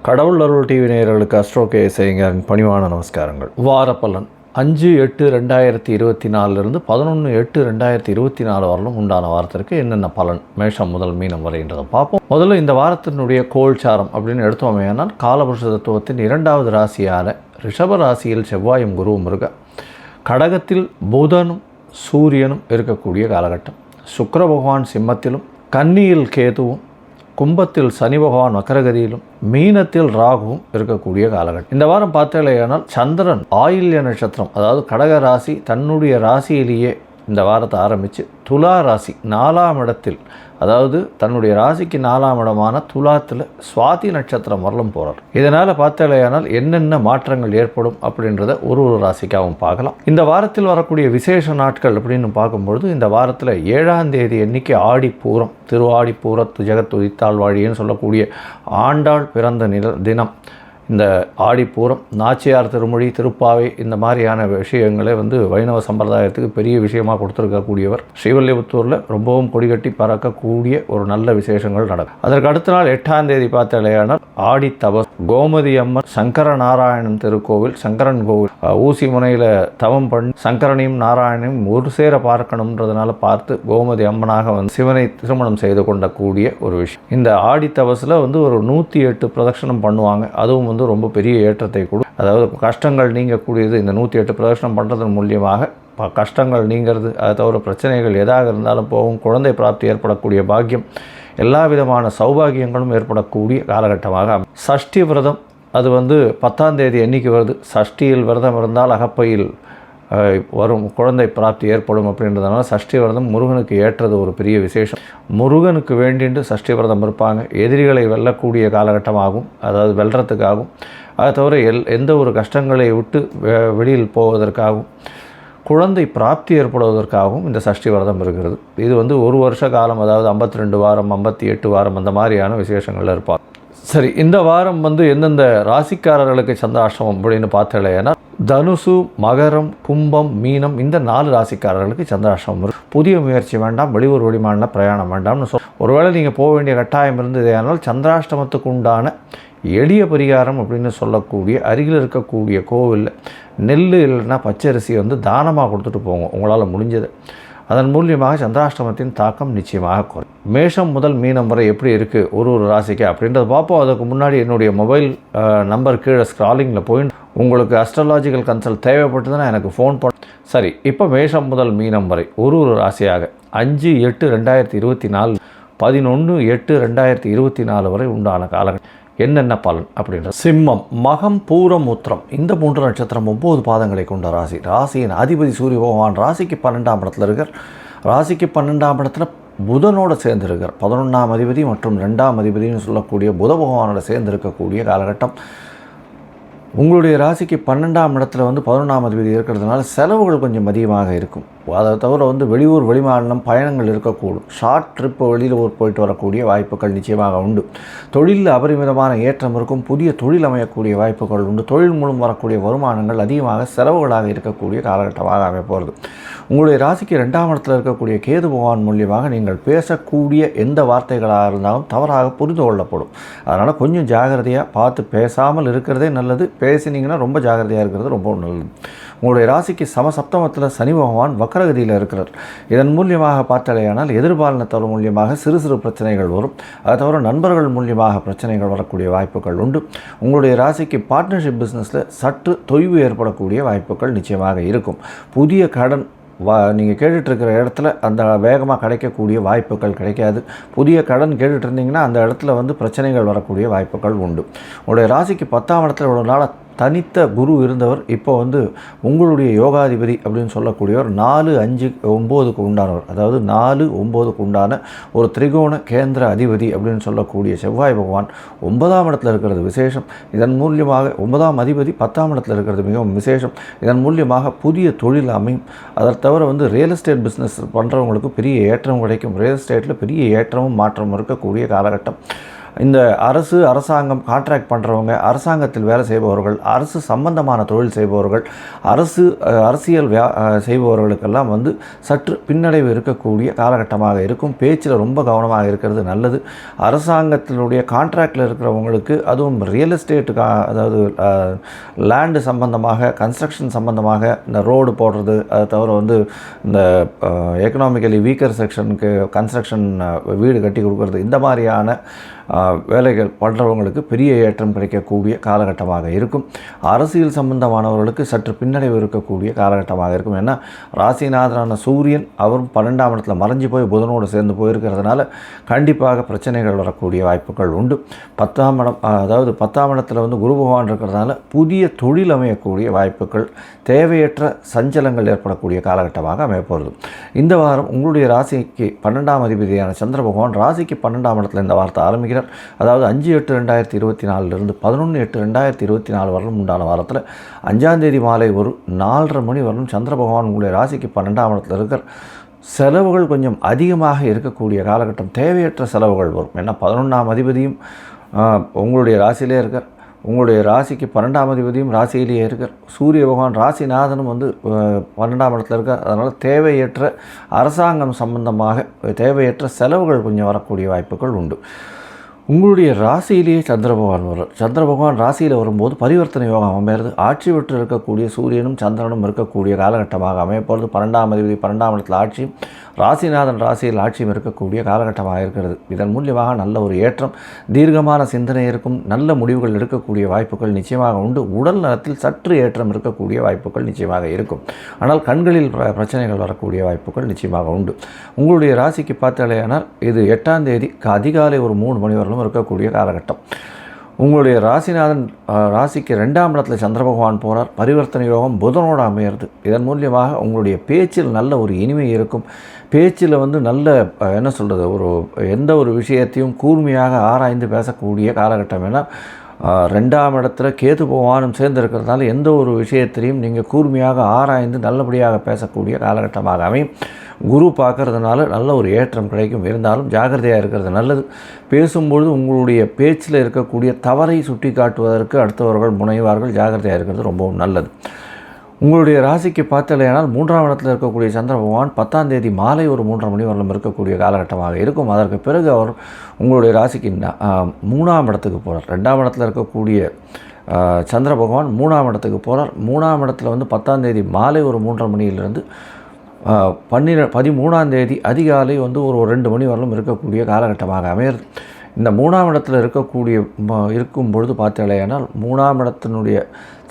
கடவுள் அருள் டிவி நேயர்களுக்கு அஸ்ட்ரோ கேஎஸ்ஐயரின் பணிவான நமஸ்காரங்கள். வார பலன் 5/8/2024 11/8/2024 வரலும் உண்டான வாரத்திற்கு என்னென்ன பலன் மேஷம் முதல் மீனம் வரைன்றதை பார்ப்போம். முதல்ல இந்த வாரத்தினுடைய கோல்சாரம் அப்படின்னு எடுத்தோமேனால் காலபுருஷ தத்துவத்தின் 2வது ராசியான ரிஷப ராசியில் செவ்வாயும் குருவும் இருக்க, கடகத்தில் புதனும் சூரியனும் இருக்கக்கூடிய காலகட்டம், சுக்கிர பகவான் சிம்மத்திலும், கன்னியில் கேதுவும், கும்பத்தில் சனி பகவான் வக்கரகதியிலும், மீனத்தில் ராகுவும் இருக்கக்கூடிய காலகட்டம். இந்த வாரம் பார்த்தேனால் சந்திரன் ஆயில்ய நட்சத்திரம், அதாவது கடக ராசி தன்னுடைய ராசியிலேயே இந்த வாரத்தை ஆரம்பித்து துலா ராசி 4ஆம் இடத்தில், அதாவது தன்னுடைய ராசிக்கு 4ஆம் இடமான துலாத்தில் சுவாதி நட்சத்திரம் வரலும் போகிறார். இதனால் பார்த்தேனால் என்னென்ன மாற்றங்கள் ஏற்படும் அப்படின்றத ஒரு ராசிக்காகவும் பார்க்கலாம். இந்த வாரத்தில் வரக்கூடிய விசேஷ நாட்கள் அப்படின்னு பார்க்கும்பொழுது, இந்த வாரத்தில் 7ஆம் தேதி அன்னைக்கு ஆடிப்பூரம், திருவாடிப்பூரத்து ஜெகத்துதித்தாள் வாழின்னு சொல்லக்கூடிய ஆண்டாள் பிறந்த தினம். இந்த ஆடிப்பூரம், நாச்சியார் திருமொழி, திருப்பாவை, இந்த மாதிரியான விஷயங்களே வைணவ சம்பிரதாயத்துக்கு பெரிய விஷயமாக கொடுத்துருக்கக்கூடியவர். ஸ்ரீவல்லிபுத்தூரில் ரொம்பவும் கொடிகட்டி பறக்கக்கூடிய ஒரு நல்ல விசேஷங்கள் நடக்கும். அதற்கு அடுத்த நாள் 8ஆம் தேதி பார்த்தாலேயானால் ஆடித்தவஸ், கோமதி அம்மன் சங்கர நாராயணன் திருக்கோவில், சங்கரன் கோவில், ஊசி முனையில் தவம் பண்ணி சங்கரனையும் நாராயணையும் ஒரு சேர பார்க்கணுன்றதுனால பார்த்து கோமதி அம்மனாக சிவனை திருமணம் செய்து கொண்டக்கூடிய ஒரு விஷயம். இந்த ஆடித்தவஸில் ஒரு 108 பிரதட்சணம் பண்ணுவாங்க. அதுவும் ரொம்ப பெரிய ஏற்றத்தை கொடு, அதாவது கஷ்டங்கள் நீங்கக்கூடியது. இந்த 108 பிரதட்சணம் பண்ணுறதன் மூலியமாக கஷ்டங்கள் நீங்கிறது, அதை தவிர பிரச்சனைகள் எதாக இருந்தாலும் போகும், குழந்தை பிராப்தி ஏற்படக்கூடிய பாக்கியம், எல்லா விதமான சௌபாகியங்களும் ஏற்படக்கூடிய காலகட்டமாக. சஷ்டி விரதம் அது 10ஆம் தேதி அன்னைக்கு வருது. சஷ்டியில் விரதம் இருந்தால் அகப்பையில் வரும் குழந்தை பிராப்தி ஏற்படும் அப்படின்றதுனால சஷ்டி விரதம் முருகனுக்கு ஏற்றது ஒரு பெரிய விசேஷம். முருகனுக்கு வேண்டிட்டு சஷ்டி விரதம் இருப்பாங்க. எதிரிகளை வெல்லக்கூடிய காலகட்டமாகும், அதாவது வெல்றதுக்காகும், அதை தவிர எந்த ஒரு கஷ்டங்களை விட்டு வெளியில் போவதற்காகவும், குழந்தை பிராப்தி ஏற்படுவதற்காகவும் இந்த சஷ்டி விரதம் இருக்கிறது. இது ஒரு வருஷ காலம், அதாவது 52 வாரம் 58 வாரம் அந்த மாதிரியான விசேஷங்கள் இருப்பாங்க. சரி, இந்த வாரம் எந்தெந்த ராசிக்காரர்களுக்கு சந்திராஷ்டமம் அப்படின்னு பார்த்தேன்னா, தனுசு, மகரம், கும்பம், மீனம், இந்த 4 ராசிக்காரர்களுக்கு சந்திராஷ்டமம் இருக்கும். புதிய முயற்சி வேண்டாம், வெளியூர் வெளிமாநில பிரயாணம் வேண்டாம்னு ஒருவேளை நீங்கள் போக வேண்டிய கட்டாயம் இருந்தது. ஆனால் சந்திராஷ்டமத்துக்கு உண்டான எளிய பரிகாரம் அப்படின்னு சொல்லக்கூடிய அருகில் இருக்கக்கூடிய கோவிலில் நெல் இல்லைன்னா பச்சரிசி தானமாக கொடுத்துட்டு போங்க உங்களால் முடிஞ்சது. அதன் மூலியமாக சந்திராஷ்டமத்தின் தாக்கம் நிச்சயமாக குறையும். மேஷம் முதல் மீனம் வரை எப்படி இருக்குது ஒரு ராசிக்கு அப்படின்றத பார்ப்போம். அதுக்கு முன்னாடி என்னுடைய மொபைல் நம்பர் கீழே ஸ்க்ராலிங்கில் போய் உங்களுக்கு அஸ்ட்ராலாஜிக்கல் கன்சல்ட் தேவைப்பட்டதுன்னா எனக்கு ஃபோன் பண்ண. சரி, இப்போ மேஷம் முதல் மீனம் வரை ஒரு ராசியாக 5/8/2024 11/8/2024 வரை உண்டான காலகட்டம் என்னென்ன பலன் அப்படின்றது. சிம்மம், மகம், பூரம், உத்திரம், இந்த 3 நட்சத்திரம் 9 பாதங்களை கொண்ட ராசி. ராசியின் அதிபதி சூரிய பகவான் ராசிக்கு 12ஆம் இடத்துல இருக்கார். ராசிக்கு 12ஆம் இடத்துல புதனோடு சேர்ந்திருக்கார். 11ஆம் அதிபதி மற்றும் 2ஆம் அதிபதினு சொல்லக்கூடிய புத பகவானோட சேர்ந்திருக்கக்கூடிய காலகட்டம். உங்களுடைய ராசிக்கு 12ஆம் இடத்துல 11ஆம் அதிபதி இருக்கிறதுனால செலவுகள் கொஞ்சம் அதிகமாக இருக்கும். அதை தவிர வெளியூர் வெளிமாநிலம் பயணங்கள் இருக்கக்கூடும். ஷார்ட் ட்ரிப் வெளியில் போயிட்டு வரக்கூடிய வாய்ப்புகள் நிச்சயமாக உண்டு. தொழிலில் அபரிமிதமான ஏற்றம் இருக்கும். புதிய தொழில் அமையக்கூடிய வாய்ப்புகள் உண்டு. தொழில் மூலம் வரக்கூடிய வருமானங்கள் அதிகமாக செலவுகளாக இருக்கக்கூடிய காலகட்டமாக அமைப்போகிறது. உங்களுடைய ராசிக்கு 2ஆம் இடத்தில் இருக்கக்கூடிய கேது பகவான் மூலியமாக நீங்கள் பேசக்கூடிய எந்த வார்த்தைகளாக இருந்தாலும் தவறாக புரிந்து கொள்ளப்படும். அதனால் கொஞ்சம் ஜாகிரதையாக பார்த்து பேசாமல் இருக்கிறதே நல்லது. பேசினீங்கன்னா ரொம்ப ஜாகிரதையாக இருக்கிறது ரொம்ப நல்லது. உங்களுடைய ராசிக்கு சமசப்தமத்தில் சனி பகவான் வக்கரகதியில் இருக்கிறார். இதன் மூலியமாக பார்த்தாலேயானால் எதிர்பாலினத்தவர் மூலியமாக சிறு சிறு பிரச்சனைகள் வரும். அதை தவிர நண்பர்கள் மூலியமாக பிரச்சனைகள் வரக்கூடிய வாய்ப்புகள் உண்டு. உங்களுடைய ராசிக்கு பார்ட்னர்ஷிப் பிஸ்னஸில் சற்று தொய்வு ஏற்படக்கூடிய வாய்ப்புகள் நிச்சயமாக இருக்கும். புதிய கடன் நீங்கள் கேட்டுட்ருக்கிற இடத்துல அந்த வேகமாக கிடைக்கக்கூடிய வாய்ப்புகள் கிடைக்காது. புதிய கடன் கேட்டுட்டு இருந்தீங்கன்னா அந்த இடத்துல பிரச்சனைகள் வரக்கூடிய வாய்ப்புகள் உண்டு. உங்களுடைய ராசிக்கு 10ஆம் இடத்துல ஒரு நாள் தனித்த குரு இருந்தவர் இப்போ உங்களுடைய யோகாதிபதி அப்படின்னு சொல்லக்கூடியவர் 4, 5, 9க்கு உண்டானவர், அதாவது 4, 9க்கு உண்டான ஒரு திரிகோண கேந்திர அதிபதி அப்படின்னு சொல்லக்கூடிய செவ்வாய் பகவான் 9ஆம் இடத்துல இருக்கிறது விசேஷம். இதன் மூலியமாக 9ஆம் அதிபதி 10ஆம் இடத்துல இருக்கிறது மிகவும் விசேஷம். இதன் மூலியமாக புதிய தொழில் அமையும். அதை தவிர ரியல் எஸ்டேட் பிஸ்னஸ் பண்ணுறவங்களுக்கு பெரிய ஏற்றம் கிடைக்கும். ரியல் எஸ்டேட்டில் பெரிய ஏற்றமும் மாற்றமும் இருக்கக்கூடிய காலகட்டம். இந்த அரசாங்கம் கான்ட்ராக்ட் பண்ணுறவங்க, அரசாங்கத்தில் வேலை செய்பவர்கள், அரசு சம்பந்தமான தொழில் செய்பவர்கள், அரசியல் செய்பவர்களுக்கெல்லாம் வந்து சற்று பின்னடைவு இருக்கக்கூடிய காலகட்டமாக இருக்கும். பேச்சில் ரொம்ப கவனமாக இருக்கிறது நல்லது. அரசாங்கத்தினுடைய கான்ட்ராக்டில் இருக்கிறவங்களுக்கு, அதுவும் ரியல் எஸ்டேட்டுக்கு, அதாவது லேண்டு சம்பந்தமாக, கன்ஸ்ட்ரக்ஷன் சம்பந்தமாக, இந்த ரோடு போடுறது, அதை தவிர வந்து இந்த எக்கனாமிக்கலி வீக்கர் செக்ஷனுக்கு கன்ஸ்ட்ரக்ஷன் வீடு கட்டி கொடுக்குறது, இந்த மாதிரியான வேலைகள் பண்ணுறவங்களுக்கு பெரிய ஏற்றம் கிடைக்கக்கூடிய காலகட்டமாக இருக்கும். அரசியல் சம்பந்தமானவர்களுக்கு சற்று பின்னடைவு இருக்கக்கூடிய காலகட்டமாக இருக்கும். ஏன்னா ராசிநாதனான சூரியன் அவரும் 12ஆம் இடத்துல மறைஞ்சு போய் புதனோடு சேர்ந்து போயிருக்கிறதுனால கண்டிப்பாக பிரச்சனைகள் வரக்கூடிய வாய்ப்புகள் உண்டு. 10ஆம் இடம், அதாவது 10ஆம் இடத்துல வந்து குரு பகவான் இருக்கிறதுனால புதிய தொழில் அமையக்கூடிய வாய்ப்புகள், தேவையற்ற சஞ்சலங்கள் ஏற்படக்கூடிய காலகட்டமாக அமையப்போகிறது. இந்த வாரம் உங்களுடைய ராசிக்கு 12ஆம் அதிபதியான சந்திர பகவான் ராசிக்கு 12ஆம் இடத்துல இந்த வாரத்தை ஆரம்பிக்கிறார். அதாவது 5/8/2024 11/8/2024 வரலும் உண்டான வாரத்தில் 5ஆம் தேதி மாலை ஒரு 4:30 மணி வரலும் சந்திர பகவான் உங்களுடைய ராசிக்கு 12ஆம் இடத்துல இருக்கிற செலவுகள் கொஞ்சம் அதிகமாக இருக்கக்கூடிய காலகட்டம். தேவையற்ற செலவுகள் வரும். ஏன்னா 11ஆம் அதிபதியும் உங்களுடைய ராசியிலே இருக்கார். உங்களுடைய ராசிக்கு 12ஆம் அதிபதியும் ராசியிலேயே இருக்கார். சூரிய பகவான் ராசிநாதனும் வந்து 12ஆம் இடத்துல இருக்கார். அதனால் தேவையற்ற அரசாங்கம் சம்பந்தமாக தேவையற்ற செலவுகள் கொஞ்சம் வரக்கூடிய வாய்ப்புகள் உண்டு. உங்களுடைய ராசியிலேயே சந்திர பகவான் வரும். சந்திர பகவான் ராசியில் வரும்போது பரிவர்த்தனை யோகம் அமைகிறது. ஆட்சி பெற்று இருக்கக்கூடிய சூரியனும் சந்திரனும் இருக்கக்கூடிய காலகட்டமாக அமையப்போகிறது. 12ஆம் அதிபதி 12ஆம் இடத்தில் ஆட்சியும், ராசிநாதன் ராசியில் ஆட்சியும் இருக்கக்கூடிய காலகட்டமாக இருக்கிறது. இதன் மூலியமாக நல்ல ஒரு ஏற்றம், தீர்க்கமான சிந்தனை இருக்கும். நல்ல முடிவுகள் எடுக்கக்கூடிய வாய்ப்புகள் நிச்சயமாக உண்டு. உடல் நலத்தில் சற்று ஏற்றம் இருக்கக்கூடிய வாய்ப்புகள் நிச்சயமாக இருக்கும். ஆனால் கண்களில் பிரச்சனைகள் வரக்கூடிய வாய்ப்புகள் நிச்சயமாக உண்டு. உங்களுடைய ராசிக்கு பார்த்தாலேயானால் இது 8ஆம் தேதி அதிகாலை ஒரு 3 மணி வரலும் இருக்கக்கூடிய காலகட்டம். உங்களுடைய ராசிநாதன் ராசிக்கு 2ஆம் இடத்துல சந்திர பகவான் போகிறார். பரிவர்த்தனை யோகம் புதனோடு அமையிறது. இதன் மூலியமாக உங்களுடைய பேச்சில் நல்ல ஒரு இனிமை இருக்கும். பேச்சில் வந்து நல்ல என்ன சொல்கிறது, எந்த ஒரு விஷயத்தையும் கூர்மையாக ஆராய்ந்து பேசக்கூடிய காலகட்டம். ஏன்னா 2ஆம் இடத்துல கேது பகவானும் சேர்ந்து இருக்கிறதுனால எந்த ஒரு விஷயத்திலையும் நீங்கள் கூர்மையாக ஆராய்ந்து நல்லபடியாக பேசக்கூடிய காலகட்டமாக அமையும். குரு பார்க்கறதுனால நல்ல ஒரு ஏற்றம் கிடைக்கும். இருந்தாலும் ஜாக்கிரதையாக இருக்கிறது நல்லது. பேசும்பொழுது உங்களுடைய பேச்சில் இருக்கக்கூடிய தவறை சுட்டி காட்டுவதற்கு அடுத்தவர்கள் முனைவார்கள். ஜாக்கிரதையாக இருக்கிறது ரொம்பவும் நல்லது. உங்களுடைய ராசிக்கு பார்த்தாலேயானால் 3ஆம் இடத்தில் இருக்கக்கூடிய சந்திர பகவான் 10ஆம் தேதி மாலை ஒரு 3:30 மணி வரலும் இருக்கக்கூடிய காலகட்டமாக இருக்கும். அதற்கு பிறகு அவர் உங்களுடைய ராசிக்கு 3ஆம் இடத்துக்கு போகிறார். 2ஆம் இடத்தில் இருக்கக்கூடிய சந்திர பகவான் 3ஆம் இடத்துக்கு போகிறார். 3ஆம் இடத்துல வந்து 10ஆம் தேதி மாலை ஒரு 3:30 மணியிலிருந்து 13ஆம் தேதி அதிகாலை வந்து ஒரு 2 மணி வரலும் இருக்கக்கூடிய காலகட்டமாக அமையிறது. இந்த 3ஆம் இடத்துல இருக்கும் பொழுது பார்த்தாலேயானால் 3ஆம் இடத்தினுடைய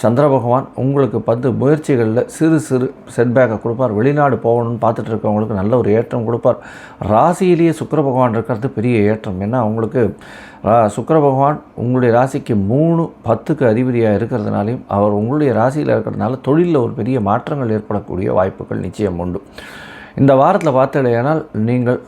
சந்திர பகவான் உங்களுக்கு 10 முயற்சிகளில் சிறு செட்பேக்கை கொடுப்பார். வெளிநாடு போகணும்னு பார்த்துட்டு இருக்கவங்களுக்கு நல்ல ஒரு ஏற்றம் கொடுப்பார். ராசியிலேயே சுக்கிர பகவான் இருக்கிறது பெரிய ஏற்றம். ஏன்னா உங்களுக்கு சுக்கிர பகவான் உங்களுடைய ராசிக்கு 3-10க்கு அதிபதியாக இருக்கிறதுனாலையும் அவர் உங்களுடைய ராசியில் இருக்கிறதுனால தொழிலில் ஒரு பெரிய மாற்றங்கள் ஏற்படக்கூடிய வாய்ப்புகள் நிச்சயம் உண்டு. இந்த வாரத்தில் பார்த்தாலேயானால் நீங்கள்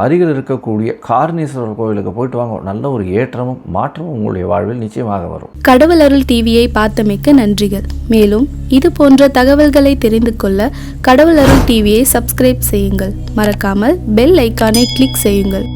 அருகில் இருக்கக்கூடிய காரணீஸ்வரர் கோவிலுக்கு போயிட்டு வாங்க. நல்ல ஒரு ஏற்றமும் மாற்றமும் உங்களுடைய வாழ்வில் நிச்சயமாக வரும். கடவுள் அருள் டிவியை பார்த்தமைக்க நன்றிகள். மேலும் இது போன்ற தகவல்களை தெரிந்து கொள்ள கடவுள் அருள் டிவியை சப்ஸ்கிரைப் செய்யுங்கள். மறக்காமல் பெல் ஐக்கானை கிளிக் செய்யுங்கள்.